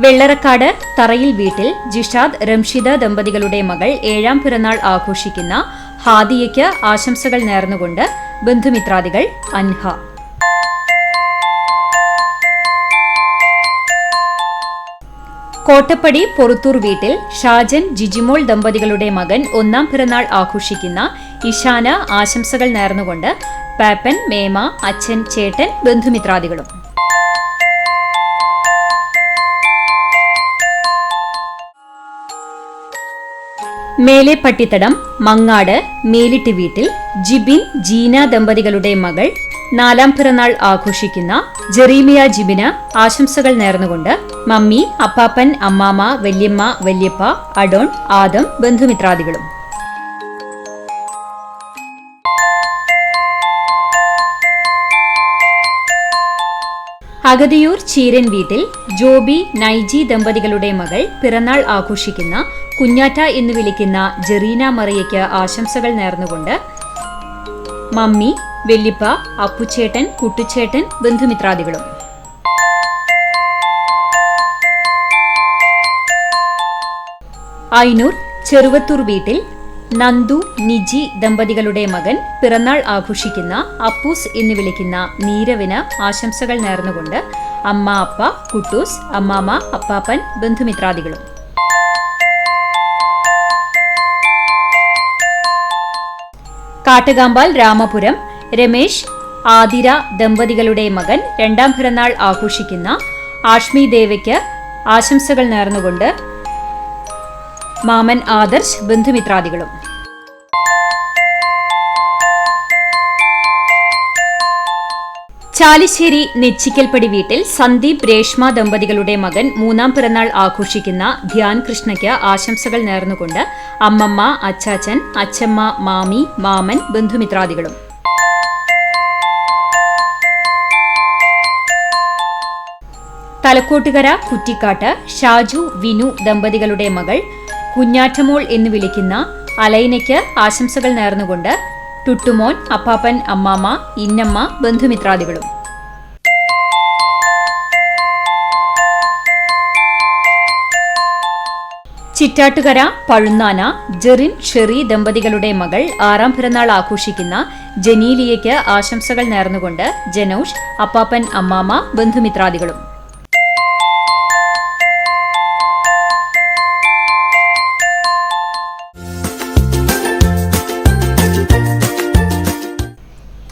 വെള്ളറക്കാട് തറയിൽ വീട്ടിൽ ജിഷാദ് റംഷിദ ദമ്പതികളുടെ മകൾ 7ാം പിറന്നാൾ ആഘോഷിക്കുന്ന ഹാദിയയ്ക്ക് ആശംസകൾ നേർന്നുകൊണ്ട് ബന്ധുമിത്രാദികൾ അൻഹ. കോട്ടപ്പടി പൊറുത്തൂർ വീട്ടിൽ ഷാജൻ ജിജിമോൾ ദമ്പതികളുടെ മകൻ 1ാം പിറന്നാൾ ആഘോഷിക്കുന്ന ഇഷാന ആശംസകൾ നേർന്നുകൊണ്ട് പാപ്പൻ, മേമ, അച്ഛൻ, ചേട്ടൻ, ബന്ധുമിത്രാദികളും. മേലെ പട്ടിത്തടം മങ്ങാട് മേലിട്ട് വീട്ടിൽ ജിബിൻ, ജീന ദമ്പതികളുടെ മകൾ 4ാം പിറന്നാൾ ആഘോഷിക്കുന്ന ജെറീമിയ ജിബിന് ആശംസകൾ നേർന്നുകൊണ്ട് മമ്മി, അപ്പാപ്പൻ, അമ്മാമ, വല്യമ്മ, വല്യപ്പ, അഡോൺ, ആദം, ബന്ധുമിത്രാദികളും. അഗതിയൂർ ചീരൻ വീട്ടിൽ ജോബി, നൈജി ദമ്പതികളുടെ മകൾ പിറന്നാൾ ആഘോഷിക്കുന്ന കുഞ്ഞാറ്റ എന്ന് വിളിക്കുന്ന ജെറീന മറിയയ്ക്ക് ആശംസകൾ നേർന്നുകൊണ്ട് മമ്മി, വെല്ലിപ്പ, അപ്പുച്ചേട്ടൻ, കുട്ടുച്ചേട്ടൻ, ബന്ധുമിത്രാദികളും. ഐനൂർ ചെറുവത്തൂർ വീട്ടിൽ നന്ദു, നിജി ദമ്പതികളുടെ മകൻ പിറന്നാൾ ആഘോഷിക്കുന്ന അപ്പൂസ് എന്ന് വിളിക്കുന്ന നീരവിന് ആശംസകൾ നേർന്നുകൊണ്ട് അമ്മ, അപ്പ, കുട്ടൂസ്, അമ്മാമ, അപ്പാപ്പൻ, ബന്ധുമിത്രാദികളും. കാട്ടുകാമ്പാൽ രാമപുരം രമേശ്, ആതിര ദമ്പതികളുടെ മകൻ 2ാം പിറന്നാൾ ആഘോഷിക്കുന്ന ആഷ്മി ദേവയ്ക്ക് ആശംസകൾ നേർന്നുകൊണ്ട് മാമൻ ആദർശ്, ബന്ധുമിത്രാദികളും. ചാലിശ്ശേരി നെച്ചിക്കൽപ്പടി വീട്ടിൽ സന്ദീപ്, രേഷ്മ ദമ്പതികളുടെ മകൻ 3ാം പിറന്നാൾ ആഘോഷിക്കുന്ന ധ്യാൻ കൃഷ്ണയ്ക്ക് ആശംസകൾ നേർന്നുകൊണ്ട് അമ്മമ്മ, അച്ചാച്ചൻ, അച്ചമ്മ, മാമി, മാമൻ, ബന്ധുമിത്രാദികളും. തലക്കോട്ടുകര കുറ്റിക്കാട്ട് ഷാജു, വിനു ദമ്പതികളുടെ മകൾ കുഞ്ഞാറ്റമോൾ എന്ന് വിളിക്കുന്ന അലൈനയ്ക്ക് ആശംസകൾ നേർന്നുകൊണ്ട് ടുട്ടുമോൻ, അപ്പാപ്പൻ, അമ്മാമ, ഇന്നമ്മ, ബന്ധുമിത്രാദികളും. ചിറ്റാട്ടുകര പഴുന്നാന ജെറിൻ, ഷെറി ദമ്പതികളുടെ മകൾ 6ാം പിറന്നാൾ ആഘോഷിക്കുന്ന ജനീലിയയ്ക്ക് ആശംസകൾ നേർന്നുകൊണ്ട് ജനൌഷ്, അപ്പാപ്പൻ, അമ്മാമ, ബന്ധുമിത്രാദികളും.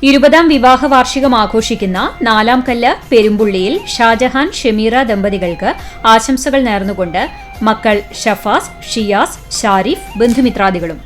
ഇരുപതാം വിവാഹ വാർഷികം ആഘോഷിക്കുന്ന 4ാം കല്ല് പെരുമ്പുള്ളിയിൽ ഷാജഹാൻ, ഷമീറ ദമ്പതികൾക്ക് ആശംസകൾ നേർന്നുകൊണ്ട് മക്കൾ ഷഫാസ്, ഷിയാസ്, ഷാരിഫ്, ബന്ധുമിത്രാദികളും.